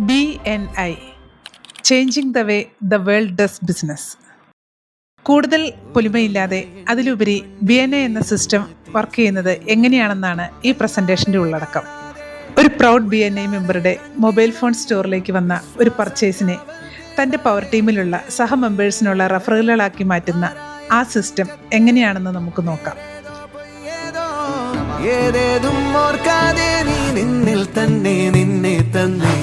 BNI changing the way the world does business. കൂടുതൽ പൊലിമയില്ലാതെ അതിലുപരി BNI എന്ന സിസ്റ്റം വർക്ക് ചെയ്യുന്നത് എങ്ങനെയാണെന്നാണ് ഈ പ്രസൻറ്റേഷൻ്റെ ഉള്ളടക്കം. ഒരു പ്രൗഡ് BNI മെമ്പറുടെ മൊബൈൽ ഫോൺ സ്റ്റോറിലേക്ക് വന്ന ഒരു പർച്ചേസിനെ തൻ്റെ പവർ ടീമിലുള്ള സഹ മെമ്പേഴ്സിനുള്ള റഫറുകളാക്കി മാറ്റുന്ന ആ സിസ്റ്റം എങ്ങനെയാണെന്ന് നമുക്ക് നോക്കാം. ഏതേതും ഓർക്കാതെ നീ നിന്നിൽ തന്നെ നിന്നെ തന്നെ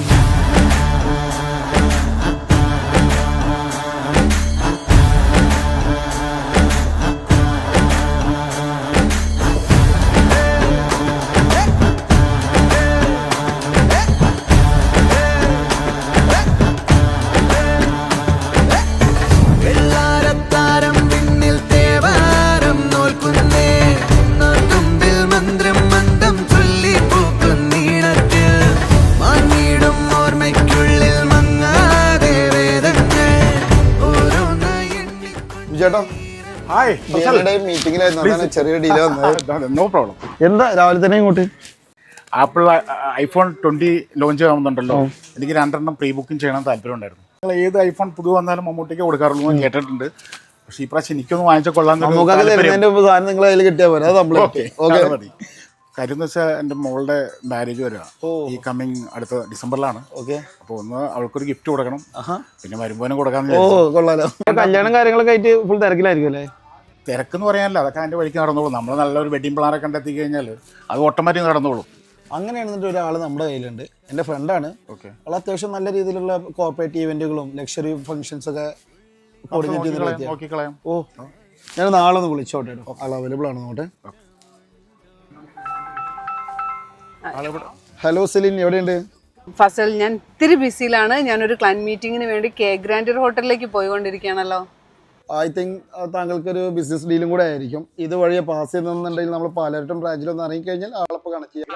നോ പ്രോബ്ലം. എന്താ രാവിലെ തന്നെ ഇങ്ങോട്ട്? ആപ്പിൾ iPhone 20 ലോഞ്ച് ആവുന്നുണ്ടല്ലോ. എനിക്ക് 2 പ്രീ ബുക്കിംഗ് ചെയ്യണം താല്പര്യം ഉണ്ടായിരുന്നു. നിങ്ങൾ ഏത് ഐഫോൺ പുതു വന്നാലും മമ്മൂട്ടിക്ക് കൊടുക്കാറുള്ളൂ എന്ന് കേട്ടിട്ടുണ്ട്. പക്ഷേ ഈ പ്രാവശ്യം എനിക്കൊന്ന് വാങ്ങിച്ച കൊള്ളാൻ മതി. കാര്യം എന്ന് വെച്ചാൽ എൻ്റെ മോളുടെ മാരേജ് വരിക ഈ കമ്മിങ് അടുത്ത ഡിസംബറിലാണ്. അപ്പോൾ ഒന്ന് അവൾക്കൊരു ഗിഫ്റ്റ് കൊടുക്കണം, പിന്നെ വരുമ്പോഴും കൊടുക്കാന്ന്. കല്യാണം കാര്യങ്ങളൊക്കെ ആയിട്ട് ഫുൾ തിരക്കിലായിരിക്കും അല്ലേ? തിരക്കെന്ന് പറയാനല്ല, അതൊക്കെ അതിൻ്റെ വഴിക്ക് നടന്നോളും. നമ്മൾ നല്ലൊരു വെഡിങ് പ്ലാനൊക്കെ കണ്ടെത്തി കഴിഞ്ഞാൽ അത് ഓട്ടോമാറ്റിക് നടന്നോളും. അങ്ങനെയാണെന്നിട്ട് ഒരാൾ നമ്മുടെ കയ്യിലുണ്ട്, എൻ്റെ ഫ്രണ്ടാണ്. അവൾ അത്യാവശ്യം നല്ല രീതിയിലുള്ള കോർപ്പറേറ്റ് ഇവന്റുകളും ലക്ഷറി ഫംഗ്ഷൻസ് ഒക്കെ നോക്കിക്കളയാം. ഞാൻ നാളെ ഒന്ന് വിളിച്ചോട്ടെ, ആൾ അവൈലബിൾ ആണ് നോട്ടെ. ഹലോ സെലിൻ, എവിടെയുണ്ട്? ഫസൽ, ഞാൻ ഇത്തിരി ബിസിയിലാണ്. ഞാനൊരു ക്ലയന്റ് മീറ്റിങ്ങിന് വേണ്ടി കെ ഗ്രാൻഡ് ഹോട്ടലിലേക്ക് പോയിക്കൊണ്ടിരിക്കുകയാണല്ലോ. ഐ തിങ്ക് താങ്കൾക്കൊരു ബിസിനസ് ഡീലും കൂടെ ആയിരിക്കും. ഇത് വഴിയെ പാസ് ചെയ്യുന്നുണ്ടെങ്കിൽ നമ്മൾ പാലരട്ടും ബ്രാഞ്ചിലൊന്ന് ഇറങ്ങി കഴിഞ്ഞാൽ ആളപ്പോൾ കണക്ട് ചെയ്യാം.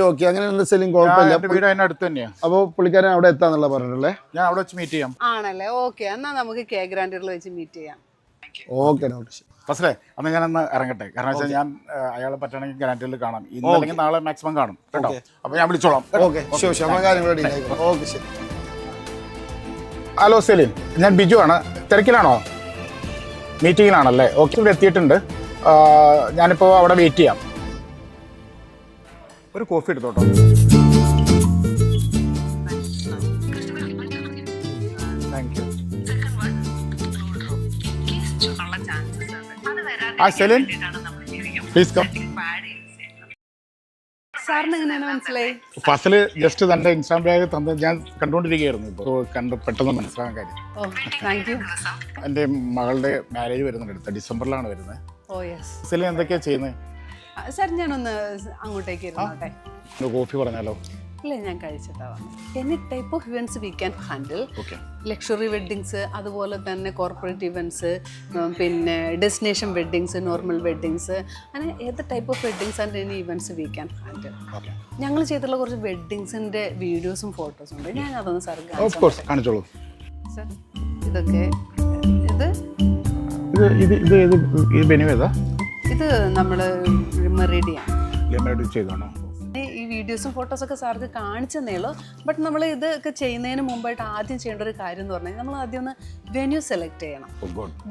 ഓക്കെ അങ്ങനെ സെല്ലിംഗ് കുഴപ്പമില്ല. അപ്പോൾ പുള്ളിക്കാരൻ അവിടെ എത്താന്നുള്ള പറഞ്ഞല്ലേ? ഞാൻ അവിടെ വെച്ച് മീറ്റ് ചെയ്യാം. ആണല്ലേ? ഓക്കെ, എന്നാൽ നമുക്ക് കെ ഗ്രാൻഡിൽ വെച്ച് മീറ്റ് ചെയ്യാം. ഓക്കെ ഫസ്ലേ, അന്ന് ഞാനൊന്ന് ഇറങ്ങട്ടെ. കാരണം വെച്ചാൽ ഞാൻ അയാളെ പറ്റുകയാണെങ്കിൽ ഗ്രാൻഡിൽ കാണാം. ഇന്നല്ലെങ്കിൽ നാളെ മാക്സിമം കാണും കേട്ടോ. അപ്പോൾ ഞാൻ വിളിച്ചോളാം. ഓക്കെ ശരി. ഹലോ സെലിൻ, ഞാൻ ബിജു ആണ്. തിരക്കിലാണോ? മീറ്റിങ്ങിലാണല്ലേ? ഓക്കെ, ഇവിടെ എത്തിയിട്ടുണ്ട്. ഞാനിപ്പോൾ അവിടെ വെയിറ്റ് ചെയ്യാം. ഒരു കോഫി എടുത്തോട്ടോ. Thank you. Celine, please come. Fazal just തന്റെ ഇൻസ്റ്റാഗ്രാം ബാഗ് തന്നത് ഞാൻ കണ്ടുകൊണ്ടിരിക്കുകയായിരുന്നു. ഇപ്പോൾ പെട്ടെന്ന് മനസ്സിലാക്കാൻ കാര്യം, എൻ്റെ മകളുടെ മാരേജ് വരുന്നുണ്ട്, അടുത്ത ഡിസംബറിലാണ് വരുന്നത്. ഫസല് എന്തൊക്കെയാ ചെയ്യുന്നത്? സാർ, ഞാനൊന്ന് അങ്ങോട്ടേക്ക് ഇരുന്നോട്ടെ. കോഫി പറഞ്ഞാലോ? ഇല്ല, ഞാൻ കഴിച്ചിട്ടാണ്. Any type of events we can handle. Luxury weddings, അതുപോലെ തന്നെ കോർപ്പറേറ്റ് ഇവൻറ്റ്സ്, പിന്നെ ഡെസ്റ്റിനേഷൻ വെഡ്ഡിങ്സ്, നോർമൽ വെഡ്ഡിങ്സ്, അങ്ങനെ ഏത് type of weddings and any events we can handle. ഞങ്ങൾ ചെയ്തിട്ടുള്ള കുറച്ച് വെഡ്ഡിങ്സിൻ്റെ വീഡിയോസും ഫോട്ടോസും ഉണ്ട്. ഞാൻ അതൊന്ന് സാർ കാണിച്ചോളൂ. സാർ, ഇതൊക്കെ ഇത് നമ്മൾ മെറിഡിയൻ ചെയ്താണോ? ഈ വീഡിയോസും ഫോട്ടോസൊക്കെ സാർക്ക് കാണിച്ചെന്നേ ഉള്ളൂ. ബട്ട് നമ്മൾ ഇതൊക്കെ ചെയ്യുന്നതിന് മുമ്പായിട്ട് ആദ്യം ചെയ്യേണ്ട ഒരു കാര്യം എന്ന് പറഞ്ഞാൽ നമ്മൾ ആദ്യം ഒന്ന് വെന്യൂ സെലക്ട് ചെയ്യണം.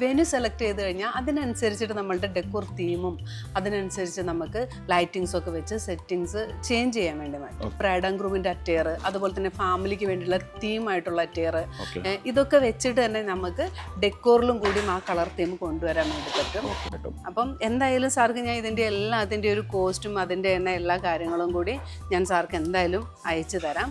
വെന്യൂ സെലക്ട് ചെയ്ത് കഴിഞ്ഞാൽ അതിനനുസരിച്ചിട്ട് നമ്മളുടെ ഡെക്കോർ തീമും അതിനനുസരിച്ച് നമുക്ക് ലൈറ്റിങ്സും ഒക്കെ വെച്ച് സെറ്റിങ്സ് ചേഞ്ച് ചെയ്യാൻ വേണ്ടി പറ്റും. ബ്രൈഡ് ആൻഡ് ഗ്രൂമിൻ്റെ അറ്റയർ, അതുപോലെ തന്നെ ഫാമിലിക്ക് വേണ്ടിയുള്ള തീമായിട്ടുള്ള അറ്റയർ, ഇതൊക്കെ വെച്ചിട്ട് തന്നെ നമുക്ക് ഡെക്കോറിലും കൂടി ആ കളർ തീം കൊണ്ടുവരാൻ വേണ്ടി പറ്റും. അപ്പം എന്തായാലും സാർക്ക് ഞാൻ അതിൻ്റെ ഒരു കോസ്റ്റും അതിൻ്റെ തന്നെ എല്ലാ കാര്യങ്ങളും കൂടി ഞാൻ സാർക്ക് എന്തായാലും അയച്ചു തരാം.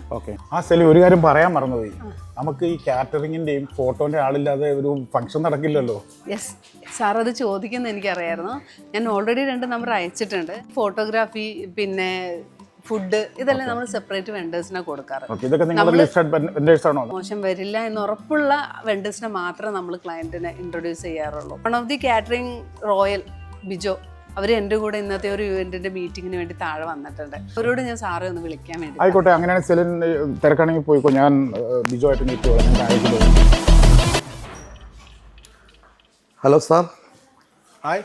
ഒരു കാര്യം പറയാൻ മറന്നുപോയി. നമുക്ക് ഈ കാറ്ററിംഗിന്റെയും ഫോട്ടോന്റെ ആളില്ലാതെ ഒരു ഫംഗ്ഷൻ നടക്കില്ലല്ലോ. യെസ് സാർ, അത് ചോദിക്കുന്നത് എനിക്കറിയായിരുന്നു. ഞാൻ ഓൾറെഡി 2 നമ്പർ അയച്ചിട്ടുണ്ട്. ഫോട്ടോഗ്രാഫി, പിന്നെ ഫുഡ്, ഇതെല്ലാം നമ്മൾ സെപ്പറേറ്റ് വെണ്ടേഴ്സിനെ കൊടുക്കാറ്. മോശം വരില്ല എന്ന് ഉറപ്പുള്ള വെണ്ടേഴ്സിനെ മാത്രമേ നമ്മൾ ക്ലയന്റിനെ ഇൻട്രൊഡ്യൂസ് ചെയ്യാറുള്ളൂ. One of the catering Royal Bijo, അവർ എൻ്റെ കൂടെ ഇന്നത്തെ ഒരു ഇവന്റിന്റെ മീറ്റിങ്ങിന് വേണ്ടി താഴെ വന്നിട്ടുണ്ട്. അവരോട് ഞാൻ സാറെ ഒന്ന് വിളിക്കാൻ വേണ്ടി. ആയിക്കോട്ടെ, അങ്ങനെയാണ്. സെലിൻ തിരക്കാണെങ്കിൽ പോയിക്കോ, ഞാൻ ബിജു ആയിട്ട് മീറ്റ് ചെയ്യാം. Hello sir. Hi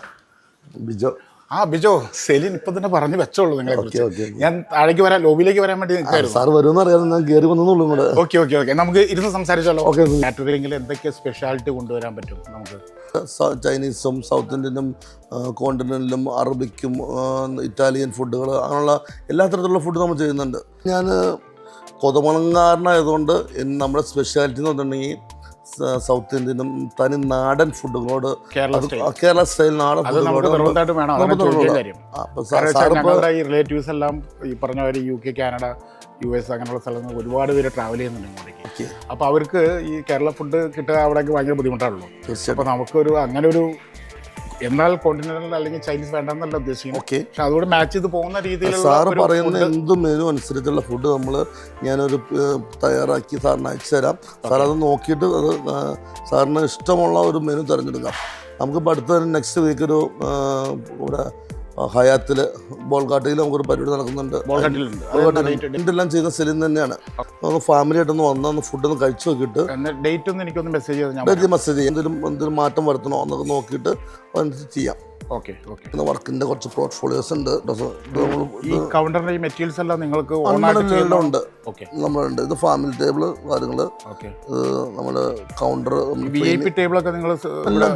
Bijo. Bijo, Celine ഇപ്പൊ തന്നെ പറഞ്ഞു വെച്ചോളൂ നിങ്ങളെ ഓക്കെ കുറിച്ച്. ഞാൻ താഴേക്ക് വരാൻ, ലോബിയിലേക്ക് വരാൻ വേണ്ടി നിൽക്കായിരുന്നു. സാർ വരുമെന്ന് അറിയാതെ ഞാൻ കയറി വന്നോളൂ കൂടെ. ഓക്കെ നമുക്ക് ഇരുന്ന് സംസാരിച്ചാലോ? ഓക്കെ. കാറ്ററിംഗിൽ എന്തൊക്കെ സ്പെഷ്യാലിറ്റി കൊണ്ടുവരാൻ പറ്റും നമുക്ക്? ചൈനീസും സൗത്ത് ഇന്ത്യനും കോണ്ടിനെന്റലും അറബിക്കും ഇറ്റാലിയൻ ഫുഡുകൾ അങ്ങനെയുള്ള എല്ലാ തരത്തിലുള്ള ഫുഡ് നമ്മൾ ചെയ്യുന്നുണ്ട്. ഞാൻ കൊതമണങ്കാരനായതുകൊണ്ട് നമ്മുടെ സ്പെഷ്യാലിറ്റി എന്ന് പറഞ്ഞിട്ടുണ്ടെങ്കിൽ സൗത്ത് ഇന്ത്യനും തനി നാടൻ ഫുഡുകളോട്, കേരള സ്റ്റൈൽ നാടൻ ഞങ്ങളുടെ ഈ റിലേറ്റീവ്സ് എല്ലാം ഈ പറഞ്ഞ പോലെ UK, കാനഡ, US അങ്ങനെയുള്ള സ്ഥലങ്ങളിൽ ഒരുപാട് പേര് ട്രാവൽ ചെയ്യുന്നുണ്ട് ഇങ്ങോട്ടേക്ക്. അപ്പോൾ അവർക്ക് ഈ കേരള ഫുഡ് കിട്ടുക അവിടേക്ക് ഭയങ്കര ബുദ്ധിമുട്ടാണല്ലോ. അപ്പോൾ നമുക്കൊരു അങ്ങനെ ഒരു, എന്നാൽ കോണ്ടിനെന്റൽ അല്ലെങ്കിൽ ചൈനീസ് വേണ്ടെന്നല്ല ഉദ്ദേശിക്കുന്നത്. പക്ഷെ അതുകൂടെ മാച്ച് ചെയ്ത് പോകുന്ന രീതിയിലുള്ള സാറ് പറയുന്ന എന്ത് മെനു അനുസരിച്ചുള്ള ഫുഡ് ഞാനൊരു തയ്യാറാക്കി സാറിന് അയച്ചു തരാം. സാർ അത് നോക്കിയിട്ട് അത് സാറിന് ഇഷ്ടമുള്ള ഒരു മെനു തിരഞ്ഞെടുക്കാം. നമുക്കിപ്പോൾ അടുത്ത നെക്സ്റ്റ് വീക്ക് ഒരു ഇവിടെ ഹയാത്തിൽ ബോൾഗാട്ടിയിൽ നമുക്കൊരു പരിപാടി നടക്കുന്നുണ്ട്. ഇതെല്ലാം ചെയ്യുന്ന സെലിൻ തന്നെയാണ്. നമുക്ക് ഫാമിലി ആയിട്ടൊന്ന് വന്ന് ഫുഡൊന്ന് കഴിച്ചു നോക്കിയിട്ട് ഡേറ്റ് ഒന്ന് എനിക്കൊന്ന് മെസ്സേജ് ചെയ്യാം. എന്തെങ്കിലും മാറ്റം വരുത്തണോ എന്നൊക്കെ നോക്കിയിട്ട് അതനുസരിച്ച് ചെയ്യാം. പിന്നെ വർക്കിന്റെ കുറച്ച് പോർട്ട്ഫോളിയോസ് ഉണ്ട്. ഈ കൗണ്ടറിന്റെ മെറ്റീരിയൽസ് എല്ലാം നിങ്ങൾക്ക് ഉണ്ട്, നമ്മളുണ്ട്. ഇത് ഫാമിലി ടേബിള് കാര്യങ്ങള്, നമ്മള് കൗണ്ടർ എല്ലാം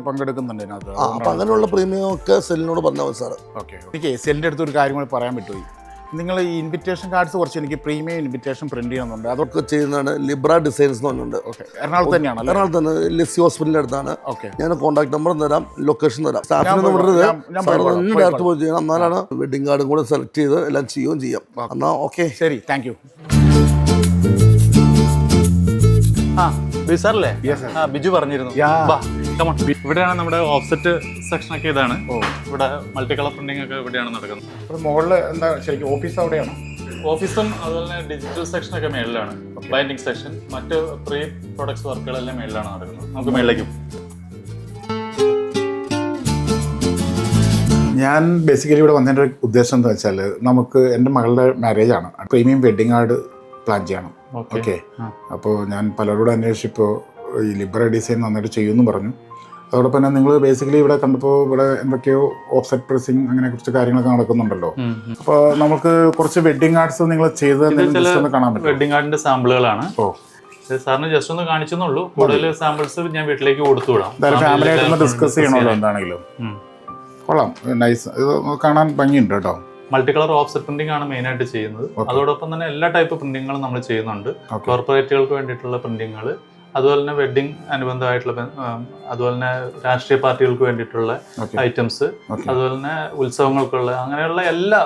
പങ്കെടുക്കുന്നുണ്ട്. അപ്പൊ അങ്ങനെയുള്ള പ്രീമിയം ഒക്കെ സെല്ലിനോട് പറഞ്ഞാൽ മതി സാറ്. സെല്ലിന്റെ അടുത്ത് ഒരു കാര്യം കൂടി പറയാൻ പറ്റുമോ? നിങ്ങൾ ഈ ഇൻവിറ്റേഷൻ കാർഡ്സ് കുറച്ച് എനിക്ക് പ്രീമിയം ഇൻവിറ്റേഷൻ പ്രിന്റ് ചെയ്യണമെന്നുണ്ട്. അതൊക്കെ ചെയ്യുന്നതാണ് ലിബ്ര ഡിസൈൻസ് എന്ന് പറഞ്ഞിട്ടുണ്ട്. എറണാകുളത്ത് തന്നെയാണ്. എറണാകുളത്ത് തന്നെ ലിസി ഹോസ്പിറ്റലിന്റെ അടുത്താണ്. ഞാൻ കോൺടാക്ട് നമ്പർ തരാം, ലൊക്കേഷൻ തരാം. സ്റ്റാഫിനെ വിടരുത്, ഡയറക്റ്റ് പോയി ചെയ്യണം. എന്നാലാണ് വെഡിങ് കാർഡും കൂടെ സെലക്ട് ചെയ്ത് എല്ലാം ചെയ്യുകയും ചെയ്യാം. എന്നാ ഓക്കെ, ശരി, താങ്ക് യു. സാറല്ലേ? ബിജു പറഞ്ഞിരുന്നു. ഇവിടെയാണ് നമ്മുടെ ഓഫ്സെറ്റ് സെക്ഷൻ ഒക്കെ. ഇതാണ് ഇവിടെ മൾട്ടി കളർ പ്രിന്റിംഗ് ഒക്കെ ഇവിടെയാണ് നടക്കുന്നത്. മുകളിൽ എന്താ ശരിക്കും ഓഫീസ് അവിടെയാണോ? ഓഫീസും അതുപോലെ തന്നെ ഡിജിറ്റൽ സെക്ഷൻ ഒക്കെ മേളിലാണ്. ബൈൻഡിങ് സെക്ഷൻ, മറ്റ് പ്രീ പ്രൊഡക്ട്സ് വർക്കുകളെല്ലാം മേളിലാണ് നടക്കുന്നത്. നമുക്ക് മേളിലേക്കും. ഞാൻ ബേസിക്കലി ഇവിടെ വന്നതിൻ്റെ ഒരു ഉദ്ദേശം എന്താ വെച്ചാൽ, നമുക്ക് എൻ്റെ മകളുടെ മാരേജാണ്. പ്രീമിയം വെഡിങ് കാർഡ് പ്ലാൻ ചെയ്യണം. ഓക്കെ. അപ്പോൾ ഞാൻ പലരോടും അന്വേഷിച്ചപ്പോൾ ഈ ലിബ്ര ഡിസൈൻ നന്നായിട്ട് ചെയ്യുമെന്ന് പറഞ്ഞു. അതോടൊപ്പം തന്നെ നിങ്ങൾ ബേസിക്കലി ഇവിടെ കണ്ടപ്പോൾ ഇവിടെ എന്തൊക്കെയോ ഓഫ്സെറ്റ് പ്രസിങ് അങ്ങനെ കുറച്ച് കാര്യങ്ങളൊക്കെ നടക്കുന്നുണ്ടല്ലോ. അപ്പോൾ നമുക്ക് കുറച്ച് വെഡിങ് കാർഡ്സ് നിങ്ങൾ ചെയ്ത് കാണാൻ പറ്റും. വെഡിങ് കാർഡിന്റെ സാമ്പിളുകളാണ്. സാറിന് ജസ്റ്റ് ഒന്ന് കാണിച്ചെന്നുള്ളൂ. കൂടുതൽ സാമ്പിൾസ് ഞാൻ വീട്ടിലേക്ക് കൊടുത്തു വിടാം. ഫാമിലി ആയിട്ട് ഡിസ്കസ് ചെയ്യണമല്ലോ എന്താണെങ്കിലും. കൊള്ളാം, നൈസ്. ഇത് കാണാൻ ഭംഗിയുണ്ട് കേട്ടോ. മൾട്ടി കളർ ഓഫ്സെറ്റ് പ്രിന്റിംഗ് ആണ് മെയിൻ ആയിട്ട് ചെയ്യുന്നത്. അതോടൊപ്പം തന്നെ എല്ലാ ടൈപ്പ് പ്രിന്റിങ്ങുകളും നമ്മൾ ചെയ്യുന്നുണ്ട്. കോർപ്പറേറ്റുകൾക്ക് വേണ്ടിയിട്ടുള്ള പ്രിന്റിങ്ങുകൾ, അതുപോലെ തന്നെ വെഡിങ് അനുബന്ധമായിട്ടുള്ള, അതുപോലെ തന്നെ രാഷ്ട്രീയ പാർട്ടികൾക്ക് വേണ്ടിയിട്ടുള്ള ഐറ്റംസ്, അതുപോലെ തന്നെ ഉത്സവങ്ങൾക്കുള്ള, അങ്ങനെയുള്ള എല്ലാ.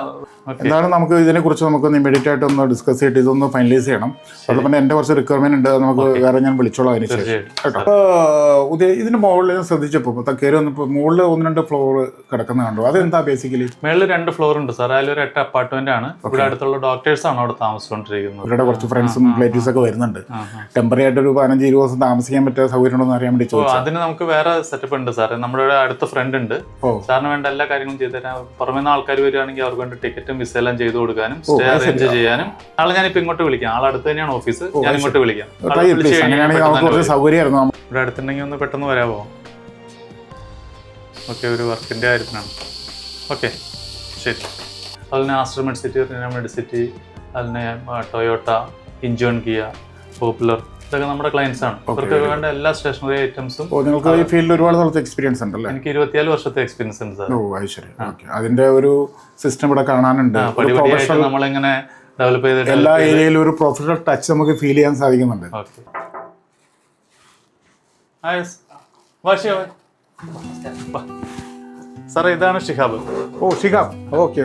എന്താണ് നമുക്ക് ഇതിനെക്കുറിച്ച് നമുക്ക് ഇമ്മീഡിയറ്റ് ആയിട്ട് ഒന്ന് ഡിസ്കസ് ചെയ്തിട്ട് ഇതൊന്ന് ഫൈനലൈസ് ചെയ്യണം. അതുപോലെ തന്നെ എൻ്റെ കുറച്ച് റിക്വയർമെന്റ് ഉണ്ട്, നമുക്ക് വേറെ ഞാൻ വിളിച്ചോളാം അതിന് ശേഷം കേട്ടോ. ഇതിന് മുകളിൽ ഞാൻ ശ്രദ്ധിച്ചപ്പോൾ കയറി വന്നപ്പോൾ മുകളിൽ 1-2 ഫ്ലോർ കിടക്കുന്ന കണ്ടു. അതെന്താ ബേസിക്കലി? മേളിൽ 2 ഫ്ലോർ ഉണ്ട് സാർ. അതിലൊരു 8 അപ്പാർട്ട്മെന്റ് ആണ്. ഇവിടെ അടുത്തുള്ള ഡോക്ടേഴ്സ് ആണ് അവിടെ താമസിച്ചുകൊണ്ടിരിക്കുന്നത്. ഇവരുടെ കുറച്ച് ഫ്രണ്ട്സും റിലേറ്റീവ്സ് ഒക്കെ വരുന്നുണ്ട്. ടെമ്പററി ആയിട്ട് ഒരു 15-20 ദിവസം താമസിക്കാൻ പറ്റിയ സൗകര്യം ഉണ്ടോ എന്ന് അറിയാൻ വേണ്ടി ചോദിച്ചു. അതിന് നമുക്ക് വേറെ സെറ്റപ്പ് ഉണ്ട് സാർ. നമ്മുടെ അടുത്ത ഫ്രണ്ട് ഉണ്ട്, സാറിന് വേണ്ട എല്ലാ കാര്യങ്ങളും ചെയ്തു തരാം. പുറമേ നിന്ന് ആൾക്കാർ വരികയാണെങ്കിൽ അവർക്ക് വേണ്ട ടിക്കറ്റും വിസ എല്ലാം ചെയ്തു കൊടുക്കാനും സ്റ്റേ അറേഞ്ച് ചെയ്യാനും. നാളെ ഞാനിപ്പോ ഇങ്ങോട്ട് വിളിക്കാം. ആളടുത്ത് തന്നെയാണ് ഓഫീസ്. ഞാൻ ഇങ്ങോട്ട് വിളിക്കാം. ഇവിടെ അടുത്തുണ്ടെങ്കിൽ ഒന്ന് പെട്ടെന്ന് വരാമോ? ഓക്കെ, ഒരു വർക്കിന്റെ കാര്യത്തിനാണ്. ഓക്കെ, ശരി. അതുപോലെ ആസ്റ്റർ മെഡിസിറ്റി, മെഡിസിറ്റി, അതിന് ടൊയോട്ട, ഇഞ്ചോൺ, കിയ, പോപ്പുലർ, ഇതൊക്കെ നമ്മുടെ ക്ലയൻസ് ആണ്. അവർക്ക് വേണ്ട എല്ലാ സ്റ്റേഷനറി ഐറ്റംസും. നിങ്ങൾക്ക് ഈ ഫീൽഡിൽ ഒരുപാട് സ്ഥലത്ത് എക്സ്പീരിയൻസ് ഉണ്ടല്ലോ? എനിക്ക് 24 വർഷത്തെ എക്സ്പീരിയൻസ് ഉണ്ട് സാർ. അതിന്റെ ഒരു സിസ്റ്റം ഇവിടെ കാണാനുണ്ട്. നമ്മളിങ്ങനെ ഡെവലപ്പ് ചെയ്തിട്ട് എല്ലാ ഏരിയയിലും ഒരു പ്രൊഫഷണൽ ടച്ച് നമുക്ക് ഫീൽ ചെയ്യാൻ സാധിക്കുന്നുണ്ട്. സാർ, ഇതാണ് ഷിഹാബ്. ഷിഹാബ്. ഓക്കെ.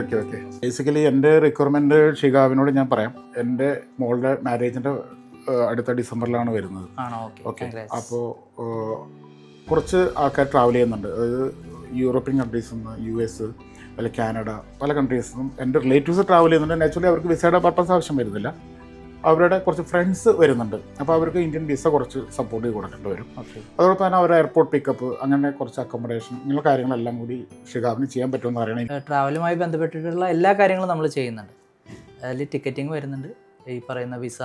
ബേസിക്കലി എൻ്റെ റിക്വയർമെന്റ് ഷിഹാബിനോട് ഞാൻ പറയാം. എൻ്റെ മോളുടെ മാരേജിന്റെ അടുത്ത ഡിസംബറിലാണ് വരുന്നത്. ഓക്കെ. അപ്പോൾ കുറച്ച് ആൾക്കാർ ട്രാവൽ ചെയ്യുന്നുണ്ട്. അതായത് യൂറോപ്യൻ കൺട്രീസിൽ നിന്ന്, US, അല്ലെങ്കിൽ കാനഡ, പല കൺട്രീസിൽ നിന്നും എൻ്റെ റിലേറ്റീവ്സ് ട്രാവൽ ചെയ്യുന്നുണ്ട്. നാച്ചുറലി അവർക്ക് വിസയുടെ പർപ്പസ് ആവശ്യം വരുന്നില്ല. അവരുടെ കുറച്ച് ഫ്രണ്ട്സ് വരുന്നുണ്ട്. അപ്പോൾ അവർക്ക് ഇന്ത്യൻ വിസ കുറച്ച് സപ്പോർട്ട് ചെയ്ത് കൊടുക്കേണ്ടി വരും. അതോടൊപ്പം തന്നെ അവരുടെ എയർപോർട്ട് പിക്കപ്പ്, അങ്ങനെ കുറച്ച് അക്കോമഡേഷൻ, ഇങ്ങനെയുള്ള കാര്യങ്ങളെല്ലാം കൂടി ഷിഹാബിന് ചെയ്യാൻ പറ്റുമെന്ന് അറിയണം. ട്രാവലുമായി ബന്ധപ്പെട്ടിട്ടുള്ള എല്ലാ കാര്യങ്ങളും നമ്മൾ ചെയ്യുന്നുണ്ട്. അതിൽ ടിക്കറ്റിംഗ് വരുന്നുണ്ട്, ഈ പറയുന്ന വിസ,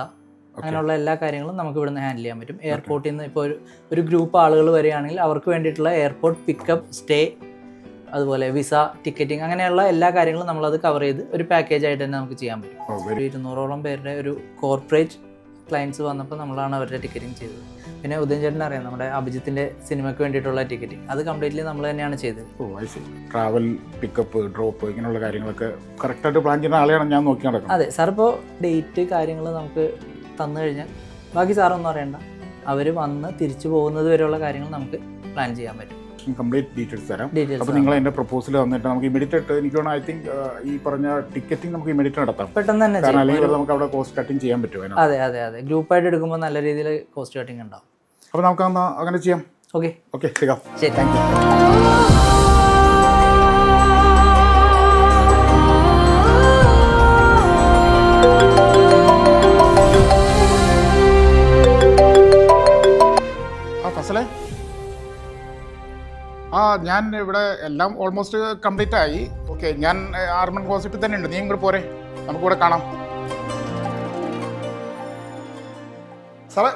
അങ്ങനെയുള്ള എല്ലാ കാര്യങ്ങളും നമുക്ക് ഇവിടുന്ന് ഹാൻഡിൽ ചെയ്യാൻ പറ്റും. എയർപോർട്ടിൽ നിന്ന് ഇപ്പോൾ ഒരു ഗ്രൂപ്പ് ആളുകൾ വരികയാണെങ്കിൽ അവർക്ക് വേണ്ടിയിട്ടുള്ള എയർപോർട്ട് പിക്കപ്പ്, സ്റ്റേ, അതുപോലെ വിസ, ടിക്കറ്റിംഗ്, അങ്ങനെയുള്ള എല്ലാ കാര്യങ്ങളും നമ്മളത് കവർ ചെയ്ത് ഒരു പാക്കേജ് ആയിട്ട് തന്നെ നമുക്ക് ചെയ്യാൻ പറ്റും. ഒരു 200ഓളം പേരുടെ ഒരു കോർപ്പറേറ്റ് ക്ലയൻസ് വന്നപ്പോൾ നമ്മളാണ് അവരുടെ ടിക്കറ്റിംഗ് ചെയ്തത്. പിന്നെ ഉദയൻ ചേട്ടൻ അറിയാം, നമ്മുടെ അഭിജിത്തിൻ്റെ സിനിമയ്ക്ക് വേണ്ടിയിട്ടുള്ള ടിക്കറ്റിംഗ് അത് കംപ്ലീറ്റ്ലി നമ്മൾ തന്നെയാണ് ചെയ്തത്. ട്രാവൽ, പിക്കപ്പ്, ഡ്രോപ്പ് ഇങ്ങനെയുള്ള കാര്യങ്ങളൊക്കെ കറക്റ്റായിട്ട് പ്ലാൻ ചെയ്യുന്ന ആളെയാണ് ഞാൻ നോക്കി നടക്കുന്നത്. അതെ സാർ, ഇപ്പോൾ ഡേറ്റ് കാര്യങ്ങൾ നമുക്ക് തന്നു കഴിഞ്ഞാൽ ബാക്കി സാറൊന്നും അറിയണ്ട, അവർ വന്ന് തിരിച്ചു പോകുന്നത് വരെയുള്ള കാര്യങ്ങൾ നമുക്ക് പ്ലാൻ ചെയ്യാൻ പറ്റും. കംപ്ലീറ്റ് ഡീറ്റെയിൽസ് തരാം. അപ്പോൾ നിങ്ങൾ എൻ്റെ പ്രപ്പോസൽ തന്നിട്ട് നമുക്ക് ഇമീഡിയറ്റ് എനിക്ക് വേണം, ഐ തിങ്ക് ഈ പറഞ്ഞ ടിക്കറ്റിംഗ് നമുക്ക് ഇമീഡിയറ്റ് നടത്താം. പെട്ടെന്ന് തന്നെ കാരണം അല്ലെങ്കിൽ നമുക്ക് അവിടെ കോസ്റ്റ് കട്ടിങ് ചെയ്യാൻ പറ്റും. അതെ അതെ അതെ, ഗ്രൂപ്പായിട്ട് എടുക്കുമ്പോൾ നല്ല രീതിയിൽ കോസ്റ്റ് കട്ടിങ് ഉണ്ടാവും. അപ്പോൾ നമുക്ക് അങ്ങനെ ചെയ്യാം. ഓക്കെ ഓക്കെ, ശരി, താങ്ക് യു. ഫസലേ, ഞാൻ ഇവിടെ എല്ലാം ഓൾമോസ്റ്റ് കംപ്ലീറ്റ് ആയി. ഓക്കെ, ഞാൻ ആർമൻ ഹോസ്പിറ്റൽ തന്നെ ഉണ്ട്, നീ ഇങ്ങോട്ട് പോരെ, നമുക്കിവിടെ കാണാം. സാറേ,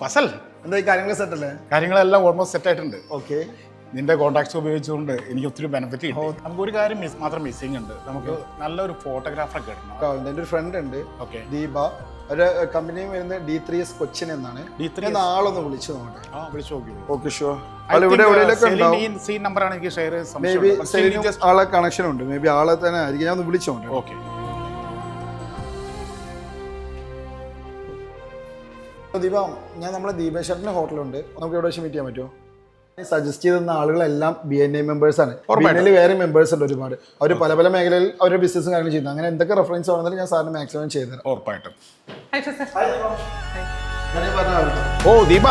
ഫസൽ, എന്താ ഈ കാര്യങ്ങൾ സെറ്റ് അല്ലേ? കാര്യങ്ങളെല്ലാം ഓൾമോസ്റ്റ് സെറ്റ് ആയിട്ടുണ്ട്. ഓക്കെ, നിന്റെ കോൺടാക്ട്സ് ഉപയോഗിച്ചുകൊണ്ട് എനിക്ക് ഒത്തിരി ബെനിഫിറ്റ് കിട്ടും. നമുക്ക് ഒരു കാര്യം മാത്രം മിസ്സിംഗ് ഉണ്ട്, നമുക്ക് നല്ലൊരു ഫോട്ടോഗ്രാഫറെ കിട്ടണം. എൻ്റെ ഒരു ഫ്രണ്ട് ഉണ്ട്, ഓക്കെ, ദീപ. ഒരു കമ്പനി വരുന്നത് D3S കൊച്ചിൻ എന്നാണ്. ഞാൻ നാളൊന്ന് വിളിച്ചു നോക്കട്ടെ. വിളിച്ചു നോക്കി. Okay, sure. നമ്പറാണ് എനിക്ക് ഷെയർ മേ ബി ആളെ കണക്ഷൻ ഉണ്ട്, മേ ബി ആളെ തന്നെ ആയിരിക്കും. ഞാൻ ഒന്ന് വിളിച്ചോണ്ട്. ഓക്കെ, ദീപ, ഞാൻ നമ്മുടെ ദീപേശ്വരൻ്റെ ഹോട്ടലുണ്ട്, നമുക്ക് എവിടെ വെച്ച് മീറ്റ് ചെയ്യാൻ പറ്റുമോ? സജസ്റ്റ് ചെയ്തിരുന്ന ആളുകളെല്ലാം BNI മെമ്പേഴ്സാണ്. BNIയിൽ വേറെ മെമ്പേഴ്സ് ഉണ്ട് ഒരുപാട്. അവർ പല പല മേഖലയിൽ അവരുടെ ബിസിനസ്സും കാര്യങ്ങൾ ചെയ്യുന്നത്. അങ്ങനെ എന്തൊക്കെ റെഫറൻസ് ആണെന്നാലും ഞാൻ സാറിന് മാക്സിമം ചെയ്തുതരാം. ഉറപ്പായിട്ടും. ഓ ദീപ,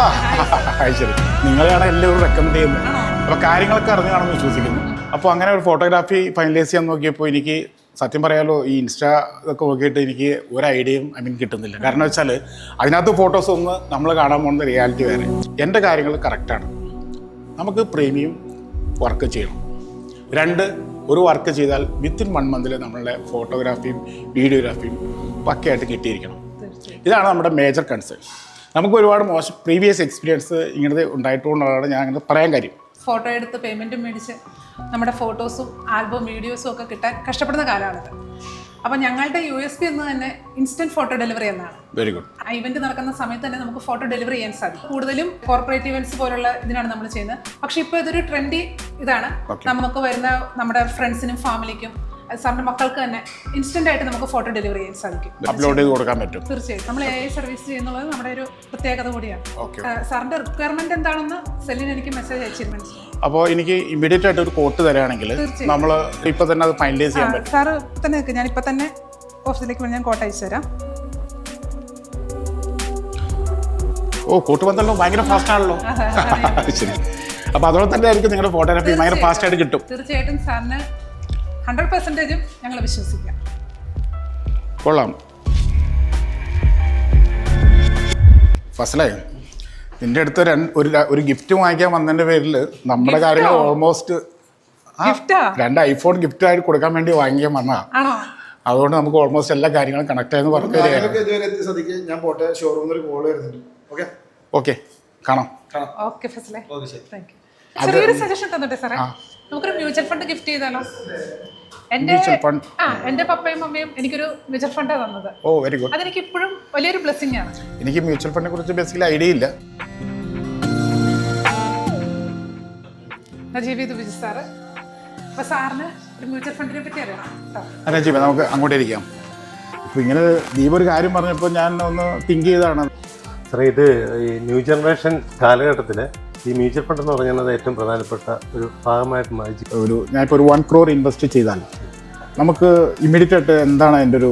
ശരി, നിങ്ങളെയാണ് എല്ലാവരും റെക്കമെൻഡ് ചെയ്യുന്നത്. അപ്പോൾ കാര്യങ്ങളൊക്കെ അറിഞ്ഞു കാണുമെന്ന് വിശ്വസിക്കുന്നു. അപ്പോൾ അങ്ങനെ ഒരു ഫോട്ടോഗ്രാഫി ഫൈനലൈസ് ചെയ്യാൻ നോക്കിയപ്പോൾ എനിക്ക് സത്യം പറയാലോ, ഈ ഇൻസ്റ്റാ ഇതൊക്കെ നോക്കിയിട്ട് എനിക്ക് ഒരു ഐഡിയയും കിട്ടുന്നില്ല. കാരണം വെച്ചാൽ അതിനകത്ത് ഫോട്ടോസ് ഒന്ന് നമ്മൾ കാണാൻ പോകുന്ന റിയാലിറ്റി വേറെ. എൻ്റെ കാര്യങ്ങൾ കറക്റ്റാണ്. നമുക്ക് പ്രീമിയം വർക്ക് ചെയ്യണം. 2, ഒരു വർക്ക് ചെയ്താൽ വിത്തിൻ 1 മന്തിൽ നമ്മളുടെ ഫോട്ടോഗ്രാഫിയും വീഡിയോഗ്രാഫിയും പക്കയായിട്ട് കിട്ടിയിരിക്കണം. ഇതാണ് നമ്മുടെ മേജർ കൺസേൺ. നമുക്ക് ഒരുപാട് മോശം പ്രീവിയസ് എക്സ്പീരിയൻസ് ഇങ്ങനത്തെ ഉണ്ടായിട്ടുകൊണ്ടാണ് ഞാൻ അങ്ങനെ പറയാൻ കാര്യം. ഫോട്ടോ എടുത്ത് പേയ്മെൻറ്റും മേടിച്ച് നമ്മുടെ ഫോട്ടോസും ആൽബം വീഡിയോസും ഒക്കെ കിട്ടാൻ കഷ്ടപ്പെടുന്ന കാലമാണിത്. അപ്പോൾ ഞങ്ങളുടെ USP എന്ന് തന്നെ ഇൻസ്റ്റൻറ്റ് ഫോട്ടോ ഡെലിവറി എന്നാണ്. Very good. ഇവന്റ് നടക്കുന്ന സമയത്ത് തന്നെ നമുക്ക് ഫോട്ടോ ഡെലിവറി ചെയ്യാൻ സാധിക്കും. കൂടുതലും കോർപ്പറേറ്റ് ഇവന്റ്സ് പോലുള്ള ഇതിനാണ് നമ്മൾ ചെയ്യുന്നത്. പക്ഷേ ഇപ്പോൾ ഇതൊരു ട്രെൻഡി ഇതാണ്. നമുക്ക് വരുന്ന നമ്മുടെ ഫ്രണ്ട്സിനും ഫാമിലിക്കും സാറിന്റെ മക്കൾക്ക് തന്നെ ഇൻസ്റ്റന്റ് ആയിട്ട് നമുക്ക് ഫോട്ടോ ഡെലിവറി ചെയ്യാൻ സാധിക്കും. അപ്ലോഡ് ചെയ്ത് കൊടുക്കാൻ പറ്റും. തീർച്ചയായും നമ്മൾ AI സർവീസ് ചെയ്യുന്നുള്ളത് നമ്മുടെ ഒരു പ്രത്യേകത കൂടിയാണ്. സാറിന്റെ റിക്വയർമെന്റ് എന്താണെന്ന് സെല്ലിന് എനിക്ക് മെസ്സേജ് അയച്ചിരുന്നു. അപ്പോൾ എനിക്ക് ഇമ്മീഡിയറ്റ് ആയിട്ട് ഒരു കോട്ട് തരാണെങ്കിൽ നമ്മൾ ഇപ്പൊ തന്നെ അത് ഫൈനലൈസ് ചെയ്യാൻ പറ്റും. സാറ് തന്നെ നിൽക്കും, ഞാൻ ഇപ്പൊ തന്നെ ഓഫീസിലേക്ക് ഞാൻ കോട്ട് അയച്ചു തരാം. കോട്ട് വന്നല്ലോ, ഭയങ്കര ഫാസ്റ്റ് ആണല്ലോ. ശരി, അപ്പൊ അതോടെ തന്നെ ആയിരിക്കും നിങ്ങളുടെ ഫോട്ടോഗ്രാഫി ഭയങ്കര ഫാസ്റ്റ് ആയിട്ട് കിട്ടും. തീർച്ചയായിട്ടും സാറിന് 100% ഞങ്ങൾ വിശ്വസിക്കാം. കൊള്ളാം. ഫസലേ, നിന്റെ അടുത്ത് ഒരു ഗിഫ്റ്റ് വാങ്ങിക്കാൻ വന്നതിന്റെ പേരിൽ നമ്മുടെ കാര്യങ്ങൾ ഓൾമോസ്റ്റ് 2 ഐഫോൺ ഗിഫ്റ്റ് ആയിട്ട് കൊടുക്കാൻ വേണ്ടി വാങ്ങിക്കാൻ വന്നതാ. അതുകൊണ്ട് നമുക്ക് ഓൾമോസ്റ്റ് എല്ലാ കാര്യങ്ങളും കണക്ട് ആയെന്ന് പറഞ്ഞു. ഞാൻ പോട്ടെ, ഷോറൂമിൽ ഒരു കോൾ വരുന്നുണ്ട്. ഓക്കെ, കാണാം. ഓക്കെ ഫസലേ, താങ്ക് യു. ചെറിയൊരു സജഷൻ തന്നോട്ടെ സാറേ, നമുക്കൊരു മ്യൂച്വൽ ഫണ്ട് ഗിഫ്റ്റ് ചെയ്താലോ? എന്റെ പപ്പയും മമ്മയും എനിക്കൊരു മ്യൂച്വൽ ഫണ്ടാണ് തന്നത്. ഓ, വെരി ഗുഡ്. അതെനിക്ക് ഇപ്പോഴും വലിയൊരു ബ്ലെസ്സിംഗ് ആണ്. എനിക്ക് മ്യൂച്വൽ ഫണ്ടിനെ കുറിച്ച് ബേസിക്കലി ഐഡിയ ഇല്ല. നജീബ് ബിജു സാറ്, അപ്പൊ സാറിന് ഒരു മ്യൂച്വൽ ഫണ്ടിനെ പറ്റി അറിയണം. നജീബ്, നമുക്ക് അങ്ങോട്ടേ ഇരിക്കാം. അപ്പോൾ ഇങ്ങനെ ദീപ ഒരു കാര്യം പറഞ്ഞപ്പോൾ ഞാൻ ഒന്ന് തിങ്ക് ചെയ്താണ്. സാറേ, ഇത് ഈ ന്യൂ ജനറേഷൻ കാലഘട്ടത്തിൽ ഈ മ്യൂച്വൽ ഫണ്ട് എന്ന് പറഞ്ഞാൽ ഏറ്റവും പ്രധാനപ്പെട്ട ഒരു ഭാഗമായിട്ട് മാറ്റി. ഞാനിപ്പോൾ ഒരു 1 crore ഇൻവെസ്റ്റ് ചെയ്താൽ നമുക്ക് ഇമ്മീഡിയറ്റ് ആയിട്ട് എന്താണ് അതിൻ്റെ ഒരു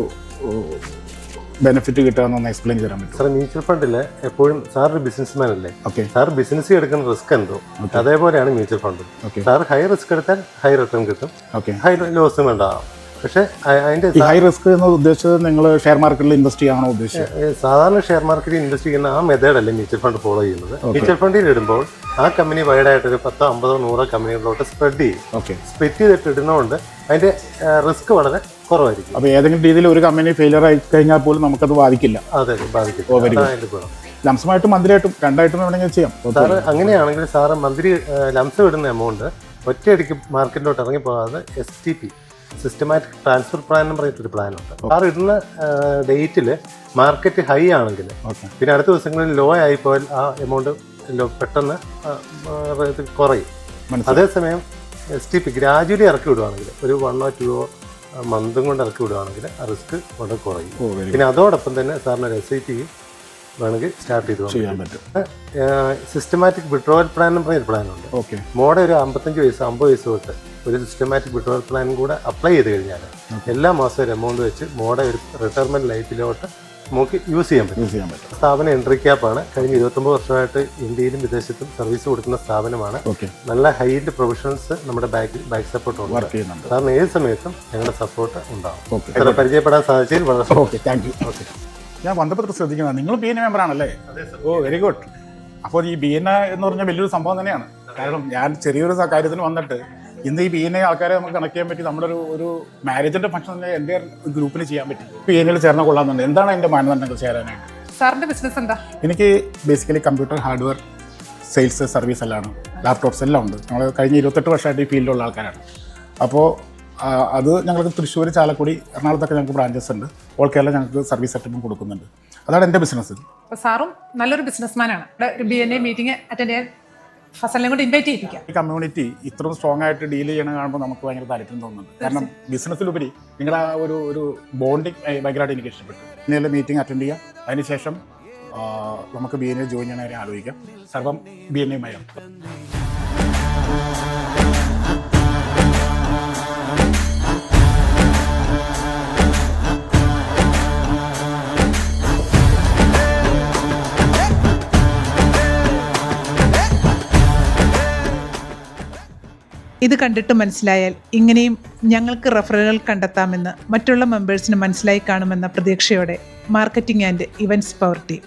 ബെനിഫിറ്റ് കിട്ടുക എന്നൊന്ന് എക്സ്പ്ലെയിൻ ചെയ്യാൻ പറ്റും? സാർ, മ്യൂച്വൽ ഫണ്ടിൽ എപ്പോഴും സാറൊരു ബിസിനസ്മാൻ അല്ലേ? ഓക്കെ. സാർ ബിസിനസ് എടുക്കുന്ന റിസ്ക് എന്തോ അതേപോലെയാണ് mutual fund. Sir high risk എടുത്താൽ ഹൈ റിട്ടേൺ കിട്ടും, ഹൈ ലോസും ഉണ്ടാകും. പക്ഷേ അതിന്റെ ഹൈ റിസ്ക് എന്ന് ഉദ്ദേശിച്ചത് നിങ്ങൾ ഷെയർ മാർക്കറ്റിൽ ഇൻവെസ്റ്റ് ചെയ്യാണോ ഉദ്ദേശിച്ചത്? സാധാരണ ഷെയർ മാർക്കറ്റിൽ ഇൻവെസ്റ്റ് ചെയ്യുന്ന ആ മെത്തേഡല്ലേ മ്യൂച്വൽ ഫണ്ട് ഫോളോ ചെയ്യുന്നത്. മ്യൂച്വൽ ഫണ്ടിൽ ഇടുമ്പോൾ ആ കമ്പനി വൈഡായിട്ട് ഒരു 10, 50, 100 കമ്പനികളിലോട്ട് സ്പ്രെഡ് ചെയ്യും. സ്പ്ലിറ്റ് ചെയ്തിട്ട് ഇടുന്നതുകൊണ്ട് അതിന്റെ റിസ്ക് വളരെ കുറവായിരിക്കും. അപ്പോൾ ഏതെങ്കിലും രീതിയിൽ ഒരു കമ്പനി ഫെയിലിയർ ആയി കഴിഞ്ഞാൽ പോലും നമുക്കത് ബാധിക്കില്ല. അതെ, ബാധിക്കില്ല. ലംസമായിട്ടും മന്ത്ലിയായിട്ടും രണ്ടായിട്ടും വേണമെങ്കിൽ ചെയ്യാം. സാറ് അങ്ങനെയാണെങ്കിൽ സാറ് മന്ത്ലി ലംസം ഇടുന്ന എമൗണ്ട് ഒറ്റയടിക്ക് മാർക്കറ്റിലോട്ട് ഇറങ്ങി പോകാതെ STP, സിസ്റ്റമാറ്റിക് ട്രാൻസ്ഫർ പ്ലാൻ എന്ന് പറഞ്ഞിട്ടൊരു പ്ലാനുണ്ട്. സാർ ഇടുന്ന ഡേറ്റിൽ മാർക്കറ്റ് ഹൈ ആണെങ്കിൽ പിന്നെ അടുത്ത ദിവസങ്ങളിൽ ലോ ആയിപ്പോയാൽ ആ എമൗണ്ട് പെട്ടെന്ന് കുറയും. അതേസമയം STP ഗ്രാജുവലി ഇറക്കി വിടുവാണെങ്കിൽ ഒരു 1 or 2 മന്തും കൊണ്ട് ഇറക്കി വിടുവാണെങ്കിൽ ആ റിസ്ക് വളരെ കുറയും. പിന്നെ അതോടൊപ്പം തന്നെ സാറിന് ഒരു SIP വേണമെങ്കിൽ സ്റ്റാർട്ട് ചെയ്ത് ചെയ്യാൻ പറ്റും. സിസ്റ്റമാറ്റിക് വിഡ്രോവൽ പ്ലാൻ എന്ന് പറഞ്ഞൊരു പ്ലാനുണ്ട്. മോടെ ഒരു 55 വയസ്സ് 50 വയസ്സ് തൊട്ട് ഒരു സിസ്റ്റമാറ്റിക് വിഡ്രോവൽ പ്ലാൻ കൂടെ അപ്ലൈ ചെയ്ത് കഴിഞ്ഞാൽ എല്ലാ മാസവും ഒരു എമൗണ്ട് വെച്ച് മോടെ ഒരു റിട്ടയർമെൻറ്റ് ലൈഫിലോട്ട് നമുക്ക് യൂസ് ചെയ്യാൻ പറ്റും. സ്ഥാപനം എൻട്രി ക്യാപ്പാണ്. കഴിഞ്ഞ 29 വർഷമായിട്ട് ഇന്ത്യയിലും വിദേശത്തും സർവീസ് കൊടുക്കുന്ന സ്ഥാപനമാണ്. നല്ല ഹൈ എൻഡ് പ്രൊഫഷണൽസ് നമ്മുടെ ബാക്ക് സപ്പോർട്ട് ഉണ്ട്. കാരണം ഏത് സമയത്തും ഞങ്ങളുടെ സപ്പോർട്ട് ഉണ്ടാവും. പരിചയപ്പെടാൻ സാധിച്ചതിൽ വളരെ താങ്ക് യു. ഞാൻ ബന്ധപ്പെട്ട് ശ്രദ്ധിക്കുന്നത് നിങ്ങൾ BNA മെമ്പർ ആണല്ലേ? Very good. അപ്പോൾ ഈ BNA എന്ന് പറഞ്ഞാൽ വലിയൊരു സംഭവം തന്നെയാണ്. കാരണം ഞാൻ ചെറിയൊരു കാര്യത്തിന് വന്നിട്ട് ഇന്ന് ഈ BNA ആൾക്കാരെ നമുക്ക് കണക്ട് ചെയ്യാൻ പറ്റി. നമ്മുടെ ഒരു മാരേജിന്റെ ഫംഗ്ഷൻ തന്നെ എൻ്റെ ഗ്രൂപ്പിന് ചെയ്യാൻ പറ്റി. BNAയിൽ ചേർന്നാൽ കൊള്ളാമെന്നുണ്ട്. എന്താണ് എൻ്റെ മാനദണ്ഡങ്ങൾ ചേരാനായിട്ട്? സാറിന്റെ ബിസിനസ് എന്താ? എനിക്ക് basically computer hardware sales service എല്ലാം ആണ്. ലാപ്ടോപ്സ് എല്ലാം ഉണ്ട്. നമ്മൾ കഴിഞ്ഞ 28 വർഷമായിട്ട് ഈ ഫീൽഡിലുള്ള ആൾക്കാരാണ്. അപ്പോൾ അത് ഞങ്ങൾക്ക് തൃശ്ശൂർ, ചാലക്കുടി, എറണാകുളത്തൊക്കെ ഞങ്ങൾക്ക് ബ്രാഞ്ചസ് ഉണ്ട്. ഓൾ കേരള ഞങ്ങൾക്ക് സർവീസ് സെറ്റപ്പും കൊടുക്കുന്നുണ്ട്. അതാണ് എൻ്റെ ബിസിനസ്. അപ്പോൾ സാറും നല്ലൊരു ബിസിനസ്മാനാണ്. ഒരു BNA മീറ്റിംഗ് അറ്റൻഡ് ചെയ്യാൻ ഫസലിനെ കൊണ്ട് ഇൻവൈറ്റ് ചെയ്യിപ്പിക്കാം. ഈ കമ്മ്യൂണിറ്റി ഇത്രയും സ്ട്രോങ് ആയിട്ട് ഡീൽ ചെയ്യണം കാണുമ്പോൾ നമുക്ക് ഭയങ്കര താല്പര്യം തോന്നുന്നുണ്ട്. കാരണം ബിസിനസ്സിലുപരി നിങ്ങളുടെ ആ ഒരു ബോണ്ടിങ് ഭയങ്കരമായിട്ട് എനിക്ക് ഇഷ്ടപ്പെട്ടു. ഇനിയുള്ള മീറ്റിംഗ് അറ്റൻഡ് ചെയ്യാം. അതിനുശേഷം നമുക്ക് BNA ജോയിൻ ചെയ്യാൻ ആലോചിക്കാം. സർവം BNA മയം. ഇത് കണ്ടിട്ട് മനസ്സിലായാൽ ഇങ്ങനെയും ഞങ്ങൾക്ക് റെഫറലുകൾ കണ്ടെത്താമെന്ന് മറ്റുള്ള മെമ്പേഴ്സിന് മനസ്സിലായി കാണുമെന്ന പ്രതീക്ഷയോടെ marketing and events power team.